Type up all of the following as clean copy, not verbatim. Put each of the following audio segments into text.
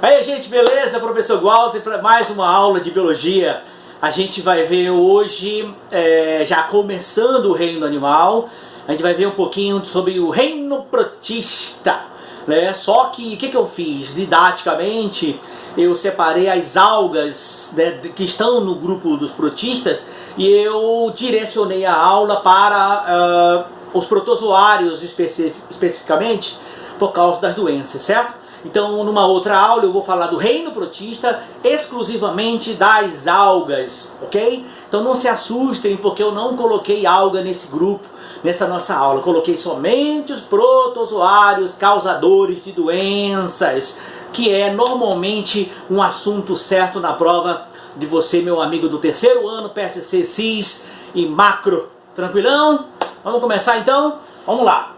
Aí, gente, beleza? Professor Walter para mais uma aula de biologia. A gente vai ver hoje, já começando o reino animal, a gente vai ver um pouquinho sobre o reino protista, né? Só que o que eu fiz? Didaticamente, eu separei as algas, né, que estão no grupo dos protistas e eu direcionei a aula para os protozoários especificamente por causa das doenças, certo? Então, numa outra aula eu vou falar do reino protista, exclusivamente das algas, ok? Então não se assustem porque eu não coloquei alga nesse grupo, nessa nossa aula. Eu coloquei somente os protozoários causadores de doenças, que é normalmente um assunto certo na prova de você, meu amigo do terceiro ano, PSC, CIS e Macro. Tranquilão? Vamos começar então? Vamos lá.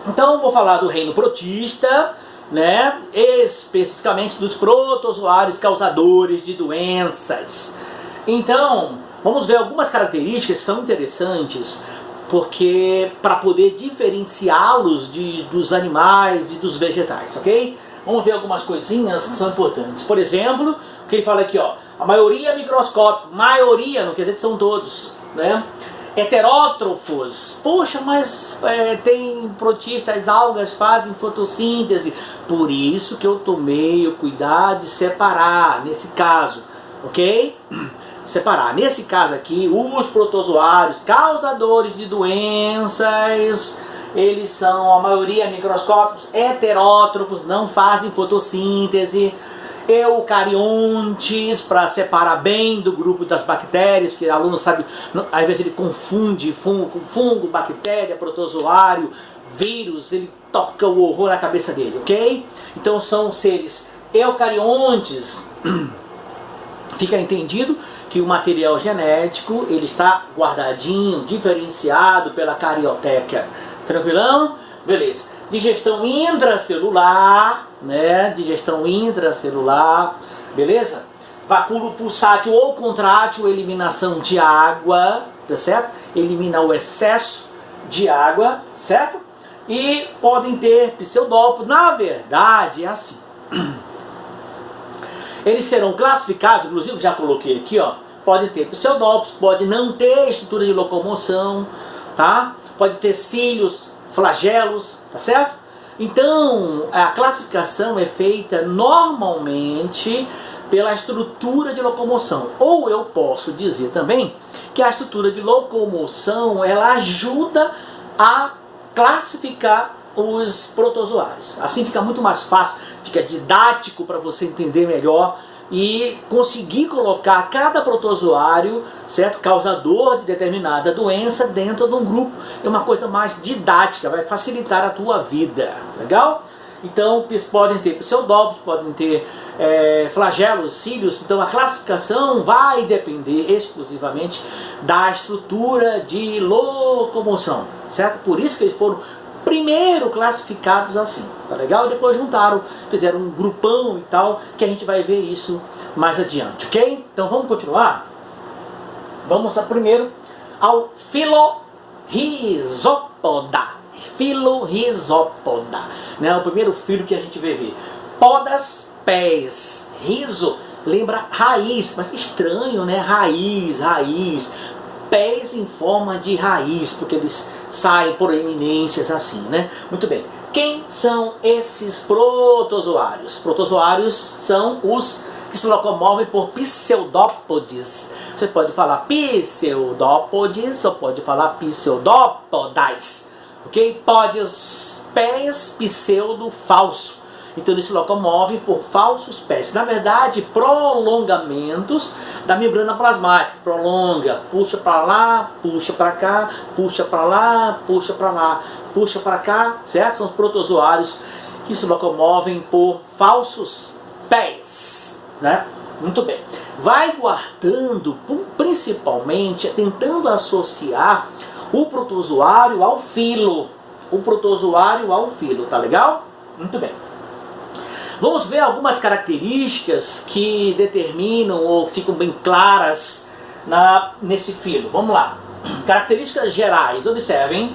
Então eu vou falar do reino protista, né, especificamente dos protozoários causadores de doenças. Então, vamos ver algumas características que são interessantes, porque para poder diferenciá-los dos animais e dos vegetais, ok? Vamos ver algumas coisinhas que são importantes. Por exemplo, o que ele fala aqui, ó, a maioria é microscópica, maioria, não quer dizer que são todos, né? Heterótrofos, poxa, mas tem protistas, algas fazem fotossíntese, por isso que eu tomei o cuidado de separar, nesse caso, ok? Separar, nesse caso aqui, os protozoários causadores de doenças, eles são, a maioria microscópicos, heterótrofos, não fazem fotossíntese. Eucariontes, para separar bem do grupo das bactérias, que o aluno sabe, às vezes ele confunde fungo, bactéria, protozoário, vírus, ele toca o horror na cabeça dele, ok? Então são seres eucariontes. Fica entendido que o material genético ele está guardadinho, diferenciado pela carioteca. Tranquilão? Beleza. Digestão intracelular, né? Digestão intracelular, beleza? Vacúolo pulsátil ou contrátil, eliminação de água, tá certo? Elimina o excesso de água, certo? E podem ter pseudópodos, na verdade é assim. Eles serão classificados, inclusive já coloquei aqui, ó, podem ter pseudópodos, pode não ter estrutura de locomoção, tá? Pode ter cílios, flagelos, tá certo? Então, a classificação é feita normalmente pela estrutura de locomoção. Ou eu posso dizer também que a estrutura de locomoção, ela ajuda a classificar os protozoários. Assim fica muito mais fácil, fica didático para você entender melhor e conseguir colocar cada protozoário, certo, causador de determinada doença dentro de um grupo. É uma coisa mais didática, vai facilitar a tua vida, legal? Então podem ter pseudópodos, podem ter flagelos, cílios. Então a classificação vai depender exclusivamente da estrutura de locomoção, certo? Por isso que eles foram primeiro classificados assim, tá legal? Depois juntaram, fizeram um grupão e tal, que a gente vai ver isso mais adiante, ok? Então vamos continuar? Vamos primeiro ao Filorhizopoda. Filorhizopoda, né? O primeiro filo que a gente vai ver. Podas, pés, rizo, lembra raiz, mas estranho, né? Raiz. Pés em forma de raiz, porque eles saem por eminências assim, né? Muito bem. Quem são esses protozoários? Protozoários são os que se locomovem por pseudópodes. Você pode falar pseudópodes ou pode falar pseudópodas, ok? Podes, pés, pseudo, falso. Então eles se locomovem por falsos pés. Na verdade, prolongamentos da membrana plasmática. Prolonga, puxa para lá, puxa para cá, puxa para lá, puxa para lá, puxa para cá, certo? São os protozoários que se locomovem por falsos pés, né? Muito bem. Vai guardando, principalmente, tentando associar o protozoário ao filo. O protozoário ao filo, tá legal? Muito bem. Vamos ver algumas características que determinam ou ficam bem claras nesse filo. Vamos lá. Características gerais. Observem.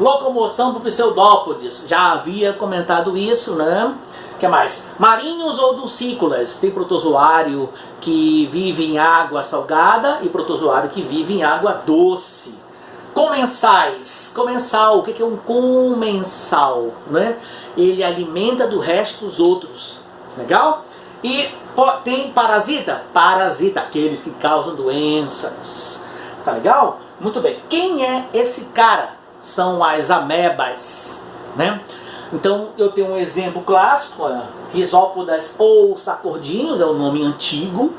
Locomoção por pseudópodes. Já havia comentado isso, né? que mais? Marinhos ou dulcícolas. Tem protozoário que vive em água salgada e protozoário que vive em água doce. Comensais. Comensal. O que é um comensal? Né? Ele alimenta do resto dos outros. Legal? E tem parasita? Parasita. Aqueles que causam doenças. Tá legal? Muito bem. Quem é esse cara? São as amebas. Né? Então eu tenho um exemplo clássico, Rhizópodas ou sacordinhos, é o nome antigo,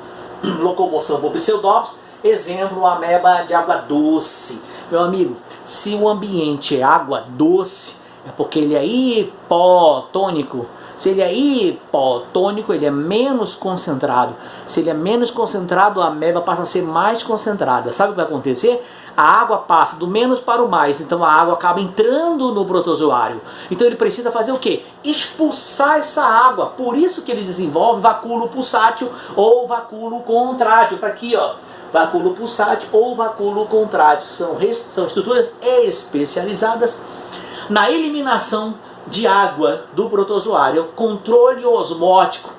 locomoção por pseudópodos, exemplo, ameba de água doce. Meu amigo, se o ambiente é água doce, é porque ele é hipotônico. Se ele é hipotônico, ele é menos concentrado. Se ele é menos concentrado, a ameba passa a ser mais concentrada. Sabe o que vai acontecer? A água passa do menos para o mais, então a água acaba entrando no protozoário. Então ele precisa fazer o quê? Expulsar essa água. Por isso que ele desenvolve vacúolo pulsátil ou vacúolo contrátil. Está aqui, ó. Vacúolo pulsátil ou vacúolo contrátil. São estruturas especializadas na eliminação de água do protozoário, controle osmótico.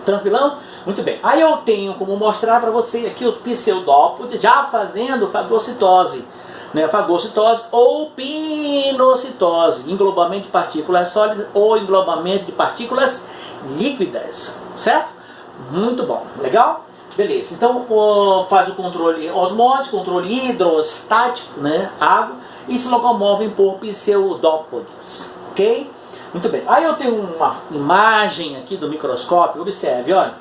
Tranquilão? Muito bem. Aí eu tenho como mostrar para você aqui os pseudópodes já fazendo fagocitose, né? Fagocitose ou pinocitose, englobamento de partículas sólidas ou englobamento de partículas líquidas, certo? Muito bom. Legal? Beleza. Então faz o controle osmótico, controle hidrostático, né? Água, e se locomovem por pseudópodes, ok? Muito bem. Aí eu tenho uma imagem aqui do microscópio, observe, olha,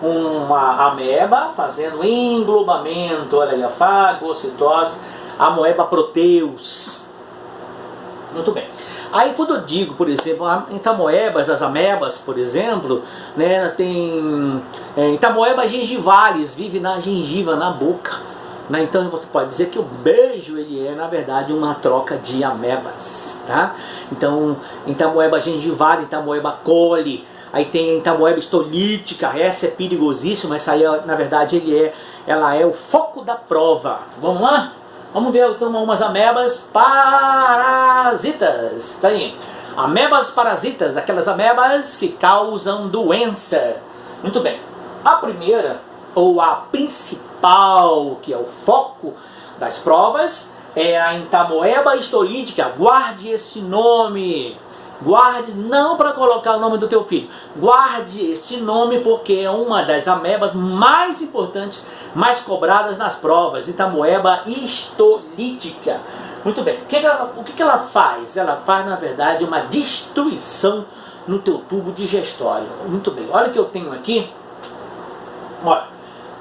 uma ameba fazendo englobamento, olha aí, a fagocitose, a amoeba proteus. Muito bem. Aí quando eu digo, por exemplo, entamoebas, as amebas, por exemplo, né, tem entamoebas gengivales, vive na gengiva, na boca. Né? Então você pode dizer que o beijo ele é na verdade uma troca de amebas, tá? Então entamoeba gengivalis, entamoeba coli, aí tem a entamoeba histolítica, essa é perigosíssima, essa aí na verdade ela é o foco da prova. Vamos lá? Vamos ver então umas amebas parasitas. Tá aí. Amebas parasitas, aquelas amebas que causam doença. Muito bem. A primeira ou a principal, que é o foco das provas, é a entamoeba histolítica. Guarde esse nome. Guarde, não para colocar o nome do teu filho. Guarde este nome porque é uma das amebas mais importantes, mais cobradas nas provas. Entamoeba histolítica. Muito bem. O que ela faz? Ela faz, na verdade, uma destruição no teu tubo digestório. Muito bem. Olha o que eu tenho aqui. Olha.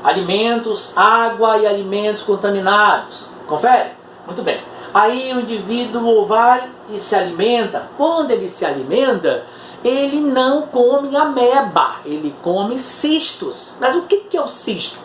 Alimentos, água e alimentos contaminados. Confere? Muito bem. Aí o indivíduo vai e se alimenta. Quando ele se alimenta, ele não come ameba, ele come cistos. Mas o que é o cisto?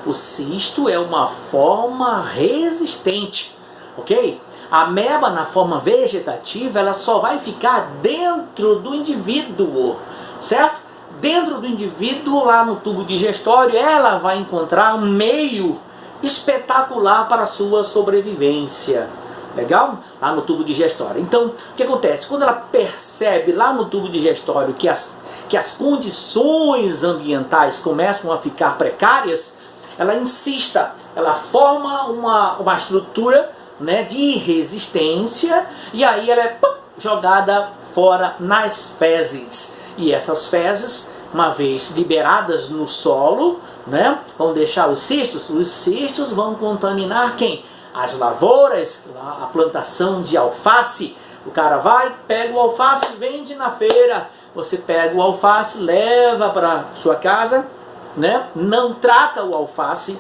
O cisto é uma forma resistente, ok? A ameba na forma vegetativa, ela só vai ficar dentro do indivíduo, certo? Dentro do indivíduo, lá no tubo digestório, ela vai encontrar um meio espetacular para a sua sobrevivência. Legal? Lá no tubo digestório. Então, o que acontece? Quando ela percebe lá no tubo digestório que as condições ambientais começam a ficar precárias, ela insista, ela forma uma estrutura, né, de resistência, e aí ela é jogada fora nas fezes. E essas fezes, uma vez liberadas no solo, né, vão deixar os cistos vão contaminar quem? As lavouras, a plantação de alface. O cara vai, pega o alface, vende na feira. Você pega o alface, leva para sua casa, né? Não trata o alface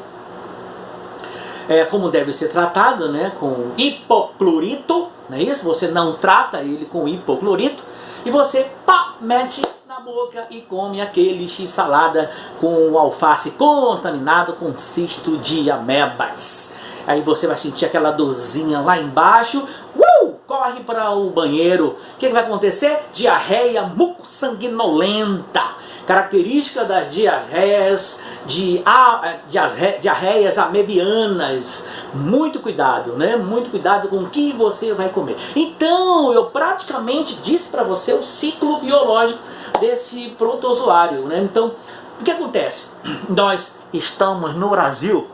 como deve ser tratado, né? Com hipoclorito, não é isso? Você não trata ele com hipoclorito e você mete na boca e come aquele x-salada com o alface contaminado com cisto de amebas. Aí você vai sentir aquela dorzinha lá embaixo, corre para o banheiro. O que vai acontecer? Diarreia mucosanguinolenta. Característica das diarreias, diarreias amebianas. Muito cuidado, né? Muito cuidado com o que você vai comer. Então, eu praticamente disse para você o ciclo biológico desse protozoário, né? Então, o que acontece? Nós estamos no Brasil,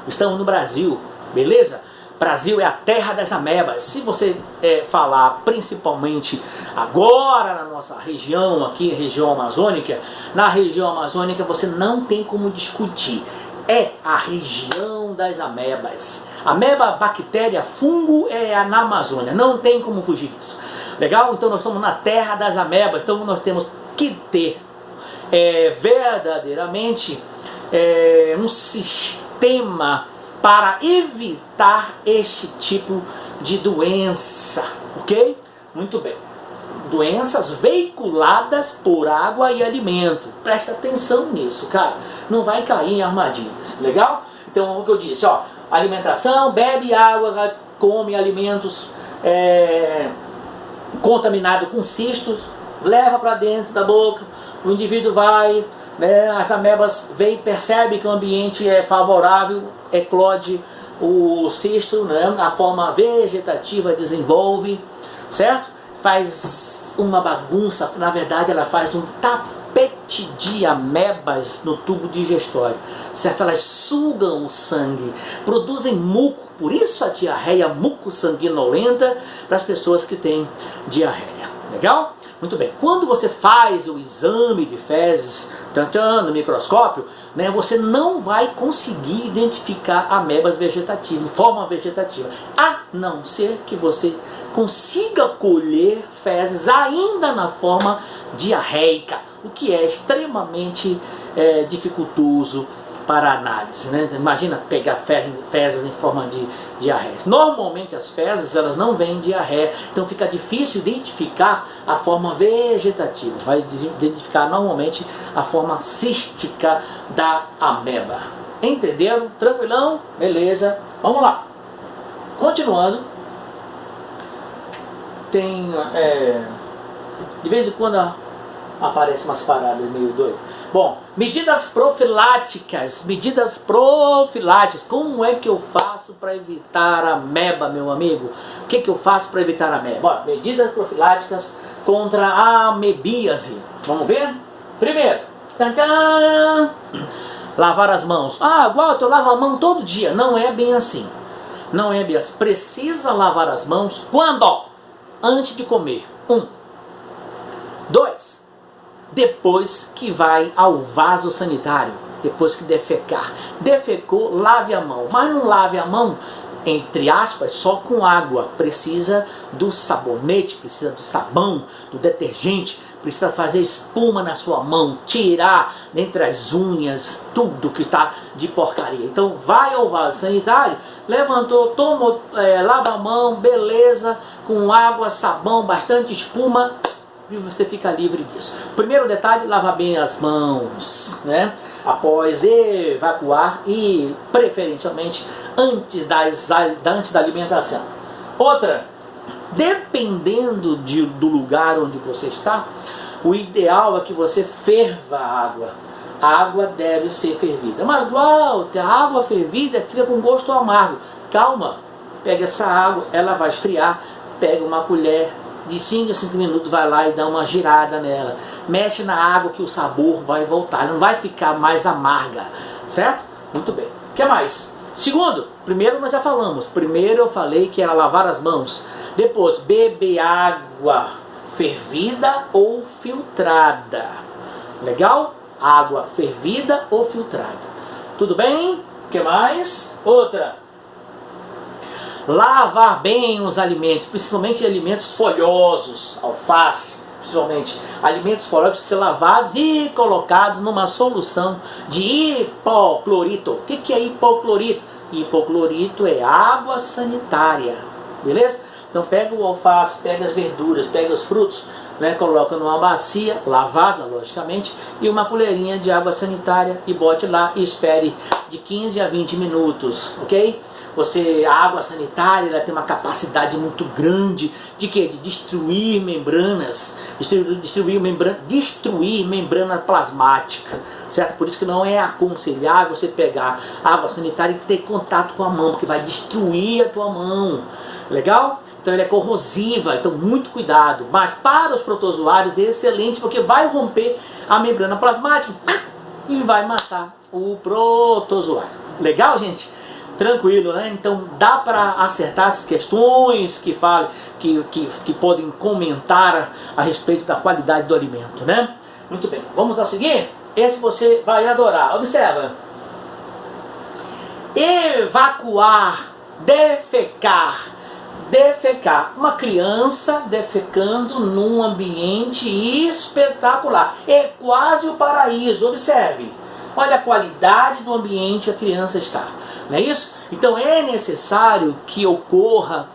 estamos no Brasil, beleza? Brasil é a terra das amebas. Se você falar principalmente agora na nossa região, aqui região amazônica, na região amazônica você não tem como discutir. É a região das amebas. Ameba, bactéria, fungo é na Amazônia. Não tem como fugir disso. Legal? Então nós estamos na terra das amebas. Então nós temos que ter verdadeiramente um sistema para evitar este tipo de doença. Ok? Muito bem. Doenças veiculadas por água e alimento. Presta atenção nisso, cara. Não vai cair em armadilhas. Legal? Então, o que eu disse, ó, alimentação, bebe água, come alimentos contaminados com cistos, leva para dentro da boca, o indivíduo vai, né, as amebas vêm, percebe que o ambiente é favorável, eclode o cisto, né, a forma vegetativa desenvolve, certo? Faz uma bagunça, na verdade ela faz um tapete de amebas no tubo digestório, certo? Elas sugam o sangue, produzem muco, por isso a diarreia muco-sanguinolenta para as pessoas que têm diarreia. Legal? Muito bem. Quando você faz o exame de fezes no microscópio, né, você não vai conseguir identificar amebas vegetativas, em forma vegetativa, a não ser que você consiga colher fezes ainda na forma diarreica, o que é extremamente dificultoso para a análise, né? Imagina pegar fezes em forma de diarreia. Normalmente as fezes elas não vêm em diarreia, então fica difícil identificar a forma vegetativa. Vai identificar normalmente a forma cística da ameba. Entenderam? Tranquilão? Beleza. Vamos lá. Continuando. Tem de vez em quando aparecem umas paradas meio doidas. Bom, medidas profiláticas, como é que eu faço para evitar a ameba, meu amigo? O que eu faço para evitar a ameba? Bom, medidas profiláticas contra a amebíase. Vamos ver? Primeiro, lavar as mãos. Ah, Walter, eu lavo a mão todo dia. Não é bem assim. Não é bem assim. Precisa lavar as mãos quando? Antes de comer. 2. Depois que vai ao vaso sanitário, depois que defecar. Defecou, lave a mão. Mas não lave a mão, entre aspas, só com água. Precisa do sabonete, precisa do sabão, do detergente. Precisa fazer espuma na sua mão, tirar dentre as unhas tudo que está de porcaria. Então vai ao vaso sanitário, levantou, tomou, lava a mão, beleza, com água, sabão, bastante espuma, e você fica livre disso. Primeiro detalhe, lavar bem as mãos, né? Após evacuar e preferencialmente antes da alimentação. Outra, dependendo do lugar onde você está, o ideal é que você ferva a água. A água deve ser fervida. Mas Walter, a água fervida fica com gosto amargo. Calma, pega essa água, ela vai esfriar, pega uma colher, de 5 a 5 minutos vai lá e dá uma girada nela. Mexe na água que o sabor vai voltar, não vai ficar mais amarga, certo? Muito bem. O que mais? Segundo, primeiro nós já falamos. Primeiro eu falei que era lavar as mãos. Depois, beber água fervida ou filtrada. Legal? Água fervida ou filtrada. Tudo bem? O que mais? Outra. Lavar bem os alimentos, principalmente alimentos folhosos, alface, principalmente. Alimentos folhosos precisam ser lavados e colocados numa solução de hipoclorito. O que é hipoclorito? Hipoclorito é água sanitária, beleza? Então pega o alface, pega as verduras, pega os frutos, né, coloca numa bacia, lavada logicamente, e uma colherinha de água sanitária e bote lá e espere de 15 a 20 minutos, ok? A água sanitária ela tem uma capacidade muito grande de quê? De destruir membranas, destruir membrana plasmática, certo? Por isso que não é aconselhável você pegar água sanitária e ter contato com a mão, porque vai destruir a tua mão. Legal? Então ela é corrosiva, então muito cuidado. Mas para os protozoários é excelente, porque vai romper a membrana plasmática e vai matar o protozoário. Legal, gente? Tranquilo, né? Então dá para acertar essas questões que falam, que podem comentar a respeito da qualidade do alimento, né? Muito bem, vamos ao seguinte. Esse você vai adorar. Observa. Evacuar, defecar. Defecar. Uma criança defecando num ambiente espetacular. É quase o paraíso. Observe. Olha a qualidade do ambiente que a criança está. Não é isso? Então é necessário que ocorra,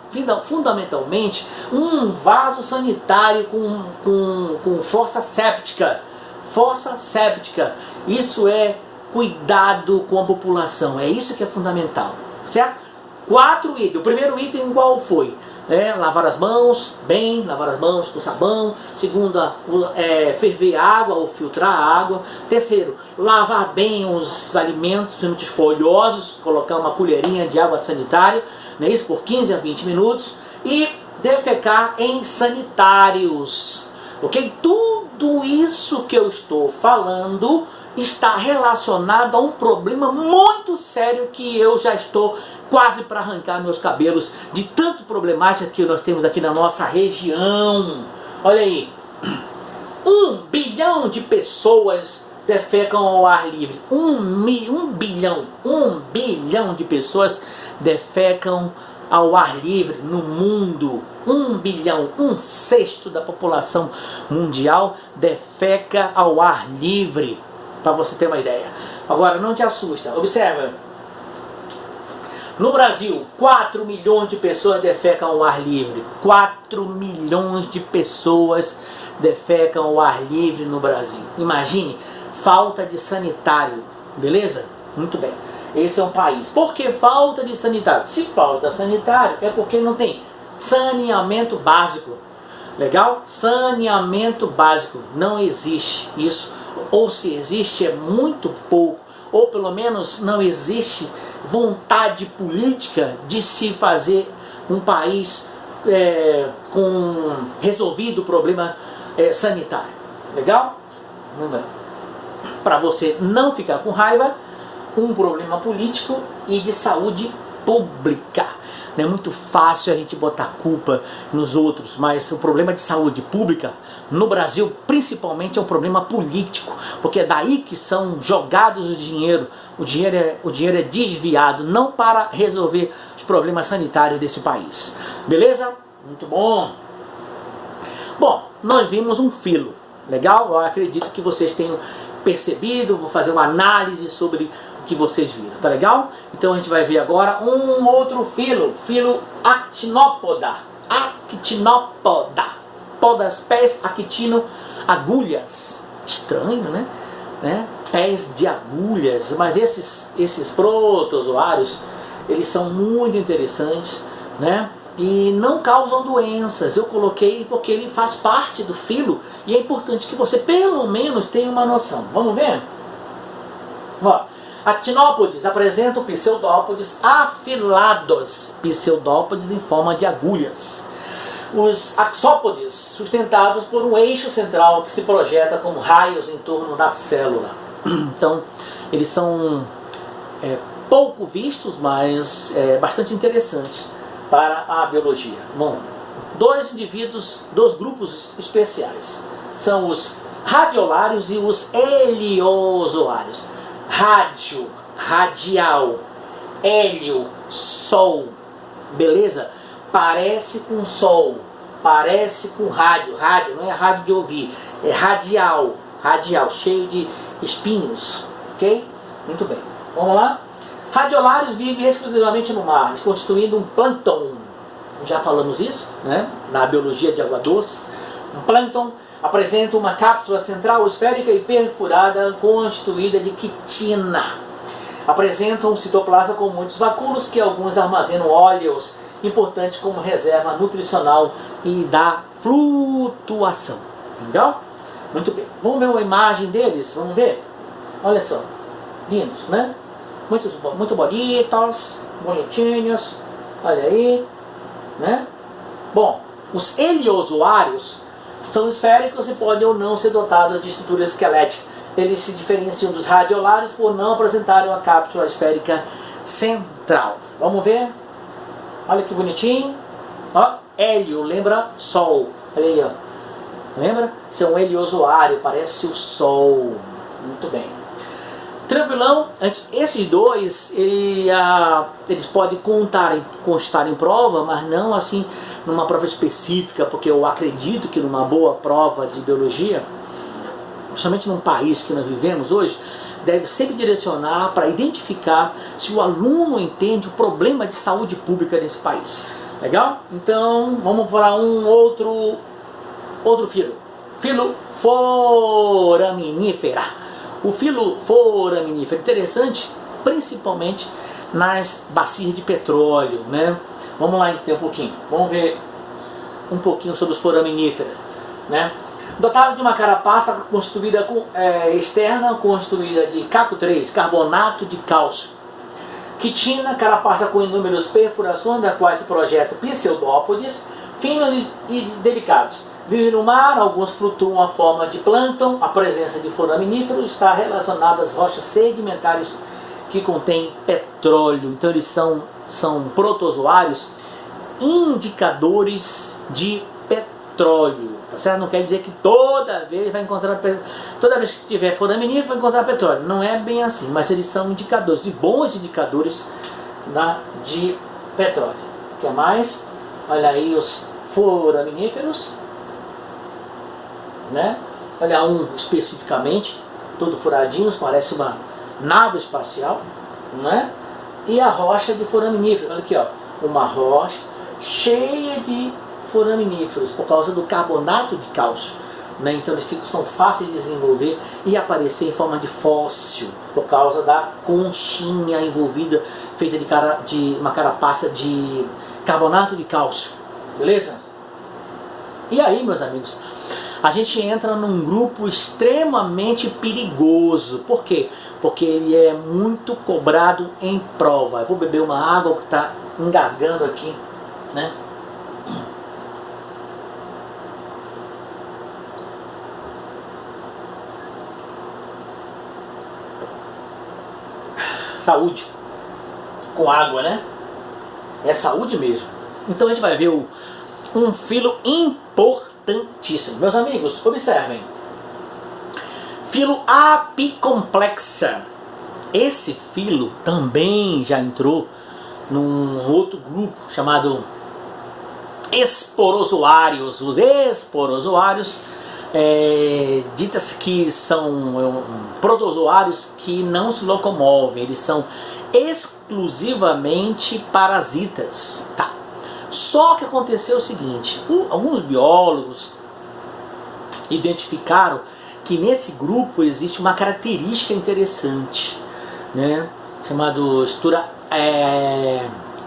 fundamentalmente, um vaso sanitário com fossa séptica. Fossa séptica. Isso é cuidado com a população. É isso que é fundamental. Certo? 4 itens. O primeiro item qual foi? Lavar as mãos bem, lavar as mãos com sabão. Segunda, ferver água ou filtrar a água. Terceiro, lavar bem os alimentos folhosos, colocar uma colherinha de água sanitária, não é isso? Por 15 a 20 minutos. E defecar em sanitários. Ok? Tudo isso que eu estou falando está relacionado a um problema muito sério que eu já estou quase para arrancar meus cabelos de tanto problemática que nós temos aqui na nossa região. Olha aí, 1 bilhão de pessoas defecam ao ar livre. 1 bilhão de pessoas defecam ao ar livre no mundo. 1 bilhão, 1/6 da população mundial defeca ao ar livre. Para você ter uma ideia. Agora, não te assusta. Observa. No Brasil, 4 milhões de pessoas defecam ao ar livre. 4 milhões de pessoas defecam ao ar livre no Brasil. Imagine, falta de sanitário. Beleza? Muito bem. Esse é um país. Por que falta de sanitário? Se falta sanitário, é porque não tem saneamento básico. Legal? Saneamento básico. Não existe isso. Ou se existe é muito pouco, ou pelo menos não existe vontade política de se fazer um país com resolvido o problema sanitário. Legal? Para você não ficar com raiva, um problema político e de saúde pública. Não é muito fácil a gente botar culpa nos outros, mas o problema de saúde pública no Brasil principalmente é um problema político, porque é daí que são jogados o dinheiro. O dinheiro é desviado, não para resolver os problemas sanitários desse país. Beleza? Muito bom. Bom, nós vimos um filo. Legal? Eu acredito que vocês tenham percebido. Vou fazer uma análise sobre que vocês viram, tá legal? Então a gente vai ver agora um outro filo actinópoda, podas, pés, actino, agulhas, estranho, né? Pés de agulhas, mas esses protozoários, eles são muito interessantes, né? E não causam doenças. Eu coloquei porque ele faz parte do filo e é importante que você pelo menos tenha uma noção. Vamos ver? Ó. Actinópodes apresentam pseudópodes afilados, pseudópodes em forma de agulhas. Os axópodes, sustentados por um eixo central que se projeta como raios em torno da célula. Então, eles são pouco vistos, mas bastante interessantes para a biologia. Bom, dois grupos especiais. São os radiolários e os heliozoários. Rádio, radial, hélio, sol, beleza? Parece com sol, parece com rádio. Rádio não é rádio de ouvir, é radial, cheio de espinhos, ok? Muito bem, vamos lá? Radiolários vivem exclusivamente no mar, constituindo um plâncton. Já falamos isso, né? Na biologia de água doce. Um plâncton apresenta uma cápsula central esférica e perfurada constituída de quitina. Apresenta um citoplasma com muitos vacúolos que alguns armazenam óleos, importantes como reserva nutricional e da flutuação. Legal? Muito bem. Vamos ver uma imagem deles? Vamos ver? Olha só. Lindos, né? Muito bonitos, bonitinhos. Olha aí, né? Bom, os heliozoários são esféricos e podem ou não ser dotados de estrutura esquelética. Eles se diferenciam dos radiolários por não apresentarem uma cápsula esférica central. Vamos ver? Olha que bonitinho. Ó, hélio, lembra Sol. Olha aí, ó. Lembra? Isso é um heliozoário, parece o Sol. Muito bem. Tranquilão, esses dois, eles podem constar em prova, mas não assim numa prova específica, porque eu acredito que numa boa prova de biologia, principalmente num país que nós vivemos hoje, deve sempre direcionar para identificar se o aluno entende o problema de saúde pública nesse país. Legal? Então, vamos falar um outro filo. Filo foraminífera. O filo foraminífero é interessante, principalmente nas bacias de petróleo, né? Vamos lá então um pouquinho. Vamos ver um pouquinho sobre os foraminíferos, né? Dotado de uma carapaça constituída externa, constituída de CaCO3, carbonato de cálcio. Quitina, carapaça com inúmeras perfurações, da quais se projetam pseudópodes, finos e delicados. Vivem no mar, alguns flutuam à forma de plâncton. A presença de foraminíferos está relacionada às rochas sedimentares que contêm petróleo. Então eles são protozoários indicadores de petróleo. Tá certo? Não quer dizer que toda vez que tiver foraminífero vai encontrar petróleo. Não é bem assim, mas eles são indicadores, de bons indicadores de petróleo. O que mais? Olha aí os foraminíferos. Né? Olha um especificamente, todo furadinho, parece uma nave espacial, né? E a rocha de foraminífero, olha aqui, ó, uma rocha cheia de foraminíferos por causa do carbonato de cálcio, né? Então eles são fáceis de desenvolver e aparecer em forma de fóssil por causa da conchinha envolvida, feita de uma carapaça de carbonato de cálcio, beleza? E aí, meus amigos, a gente entra num grupo extremamente perigoso. Por quê? Porque ele é muito cobrado em prova. Eu vou beber uma água que está engasgando aqui, né? Saúde. Com água, né? É saúde mesmo. Então a gente vai ver um filo importantíssimo. Meus amigos, observem. Filo apicomplexa. Esse filo também já entrou num outro grupo chamado esporozoários. Os esporozoários, ditas que são protozoários que não se locomovem. Eles são exclusivamente parasitas. Tá. Só que aconteceu o seguinte, alguns biólogos identificaram que nesse grupo existe uma característica interessante, né, chamado estrutura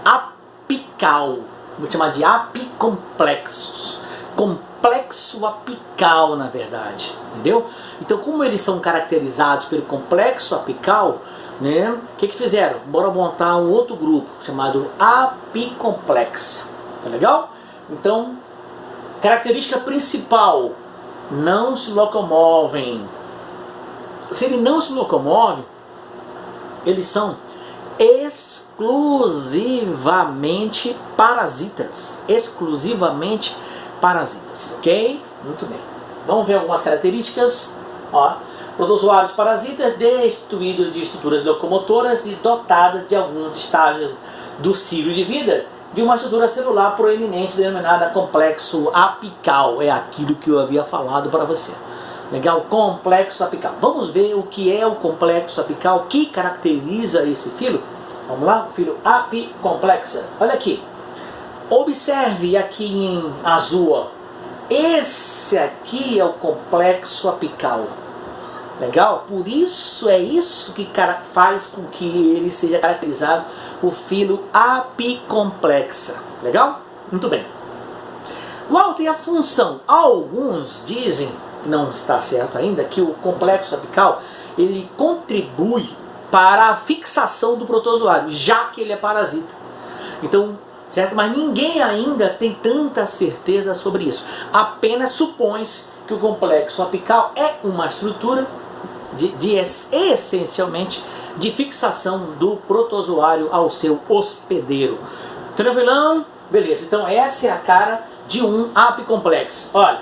apical, vou chamar de apicomplexos, complexo apical na verdade, entendeu? Então como eles são caracterizados pelo complexo apical, né, o que fizeram? Bora montar um outro grupo chamado apicomplexa, tá legal? Então, característica principal, não se locomovem. Se ele não se locomove, eles são exclusivamente parasitas. Exclusivamente parasitas, ok? Muito bem. Vamos ver algumas características. Ó, protozoários parasitas destituídos de estruturas locomotoras e dotadas de alguns estágios do ciclo de vida de uma estrutura celular proeminente denominada complexo apical. É aquilo que eu havia falado para você. Legal? Complexo apical. Vamos ver o que é o complexo apical, o que caracteriza esse filo. Vamos lá? O filo apicomplexa. Olha aqui. Observe aqui em azul. Ó. Esse aqui é o complexo apical. Legal? Por isso, é isso que faz com que ele seja caracterizado o filo apicomplexa. Legal? Muito bem. Qual tem a função? Alguns dizem, não está certo ainda, que o complexo apical ele contribui para a fixação do protozoário, já que ele é parasita. Então, certo? Mas ninguém ainda tem tanta certeza sobre isso. Apenas supõe-se que o complexo apical é uma estrutura essencialmente de fixação do protozoário ao seu hospedeiro. Tranquilão? Beleza, então essa é a cara de um apicomplexo. Olha,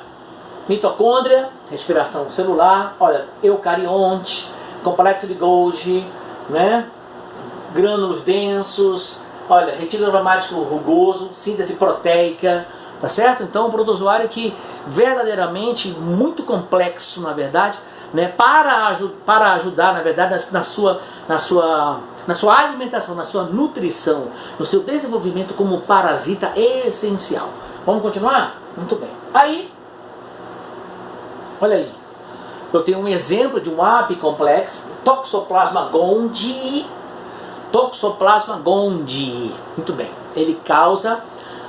mitocôndria, respiração celular, olha, eucarionte, complexo de Golgi, né? Grânulos densos, olha, retículo plasmático rugoso, síntese proteica, tá certo? Então um protozoário que verdadeiramente muito complexo, na verdade, né, para ajudar, na verdade, na sua alimentação, na sua nutrição, no seu desenvolvimento como parasita essencial. Vamos continuar? Muito bem. Aí, olha aí, eu tenho um exemplo de um apicomplexo, Toxoplasma gondii. Toxoplasma gondii. Muito bem. Ele causa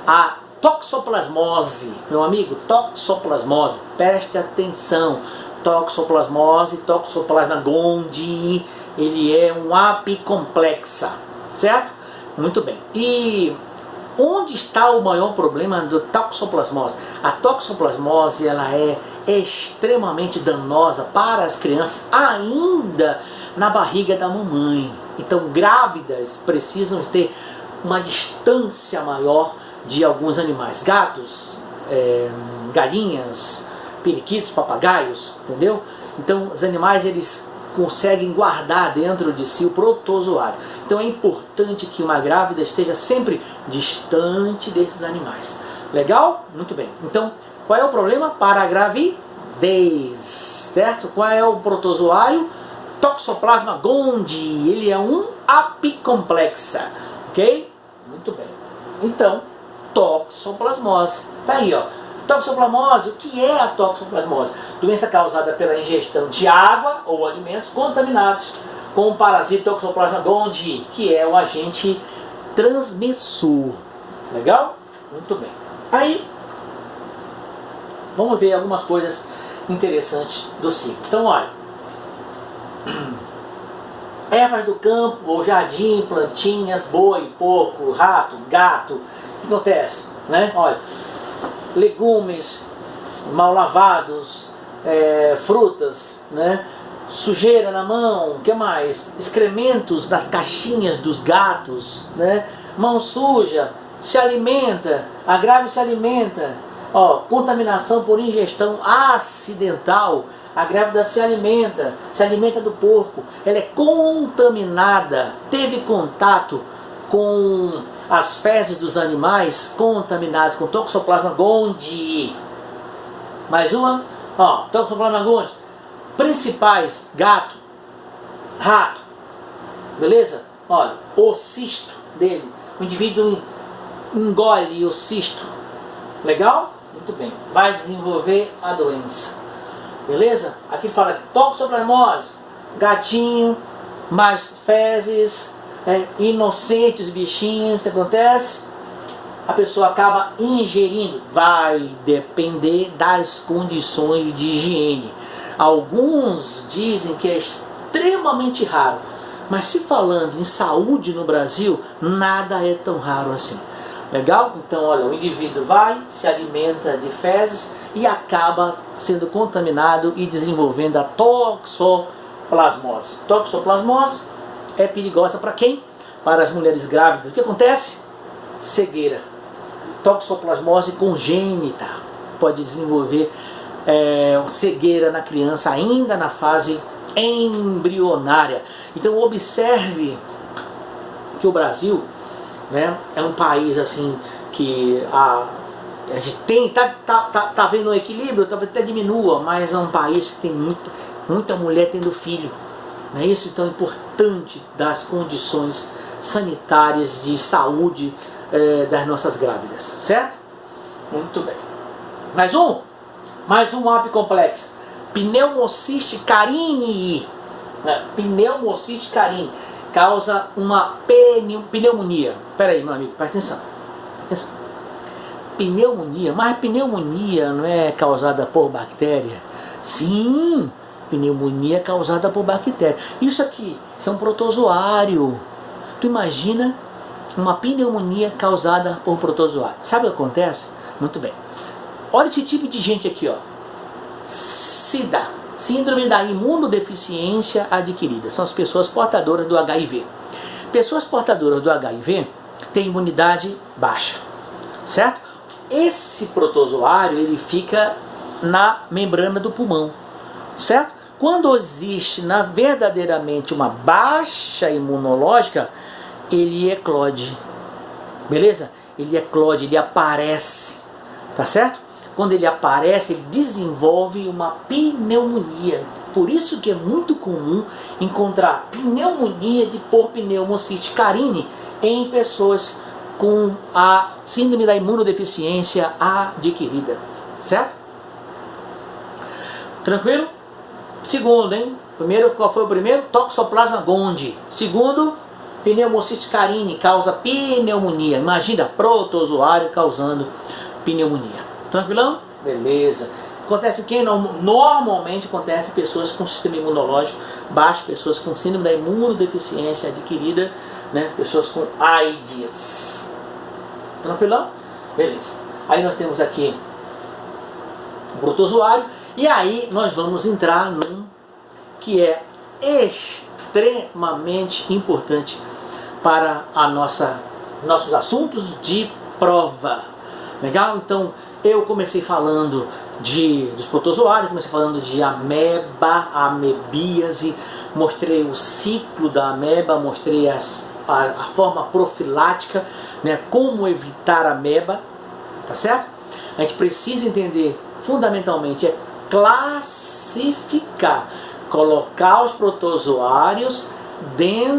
a toxoplasmose. Meu amigo, toxoplasmose. Preste atenção. Toxoplasmose, Toxoplasma gondii. Ele é um apicomplexa. Certo? Muito bem. E onde está o maior problema do toxoplasmose? A toxoplasmose, ela é extremamente danosa para as crianças ainda na barriga da mamãe. Então, grávidas precisam ter uma distância maior de alguns animais. Gatos, galinhas, periquitos, papagaios, entendeu? Então, os animais, eles conseguem guardar dentro de si o protozoário. Então, é importante que uma grávida esteja sempre distante desses animais. Legal? Muito bem. Então, qual é o problema para a gravidez? Certo? Qual é o protozoário? Toxoplasma gondii, ele é um apicomplexa, ok? Muito bem. Então, toxoplasmose. Tá aí, ó. Toxoplasmose, o que é a toxoplasmose? Doença causada pela ingestão de água ou alimentos contaminados com o parasita Toxoplasma gondii, que é o agente transmissor. Legal? Muito bem. Aí, vamos ver algumas coisas interessantes do ciclo. Então, olha. Ervas do campo ou jardim, plantinhas, boi, porco, rato, gato. O que acontece? Né? Olha, legumes mal lavados, frutas, né? Sujeira na mão, o que mais? Excrementos das caixinhas dos gatos, né? Mão suja, se alimenta, a grávida se alimenta. Ó, contaminação por ingestão acidental. A grávida se alimenta do porco, ela é contaminada, teve contato com as fezes dos animais contaminados com Toxoplasma gondii. Mais uma, ó, Toxoplasma gondii. Principais, gato, rato, beleza? Olha, o cisto dele, o indivíduo engole o cisto, legal? Muito bem, vai desenvolver a doença. Beleza? Aqui fala toxoplasmose, gatinho, mais fezes, inocentes bichinhos, o que acontece? A pessoa acaba ingerindo, vai depender das condições de higiene. Alguns dizem que é extremamente raro, mas se falando em saúde no Brasil, nada é tão raro assim. Legal? Então, olha, o indivíduo vai, se alimenta de fezes e acaba sendo contaminado e desenvolvendo a toxoplasmose. Toxoplasmose é perigosa para quem? Para as mulheres grávidas. O que acontece? Cegueira. Toxoplasmose congênita. Pode desenvolver cegueira na criança ainda na fase embrionária. Então, observe que o Brasil, né, é um país assim que a gente tem, tá vendo um equilíbrio, talvez até diminua, mas é um país que tem muita mulher tendo filho, não é isso? Então é importante das condições sanitárias de saúde das nossas grávidas, certo? Muito bem. Mais um apicomplexo, Pneumocystis carinii, né? Pneumocystis carinii causa uma pneumonia. Espera aí, meu amigo, presta atenção. Pneumonia, mas pneumonia não é causada por bactéria? Sim, pneumonia é causada por bactéria. Isso aqui, isso é um protozoário. Tu imagina uma pneumonia causada por protozoário. Sabe o que acontece? Muito bem. Olha esse tipo de gente aqui, ó. SIDA, síndrome da imunodeficiência adquirida. São as pessoas portadoras do HIV. Pessoas portadoras do HIV têm imunidade baixa, certo? Esse protozoário, ele fica na membrana do pulmão, certo? Quando existe verdadeiramente uma baixa imunológica, ele eclode, beleza? Ele eclode, ele aparece, tá certo? Quando ele aparece, ele desenvolve uma pneumonia. Por isso que é muito comum encontrar pneumonia por pneumocite carine em pessoas com a síndrome da imunodeficiência adquirida, certo? Tranquilo? Segundo, hein? Primeiro, qual foi o primeiro? Toxoplasma gondii. Segundo, pneumocite carine causa pneumonia. Imagina, protozoário causando pneumonia. Tranquilão? Beleza. Acontece quem? Normalmente acontece em pessoas com sistema imunológico baixo, pessoas com síndrome da imunodeficiência adquirida, né? Pessoas com AIDS. Tranquilão? Beleza. Aí nós temos aqui o protozoário. E aí nós vamos entrar num que é extremamente importante para nossos assuntos de prova. Legal? Então eu comecei falando dos protozoários, comecei falando de ameba, amebíase, mostrei o ciclo da ameba, mostrei a forma profilática, né, como evitar a ameba, tá certo? A gente precisa entender fundamentalmente classificar, colocar os protozoários dentro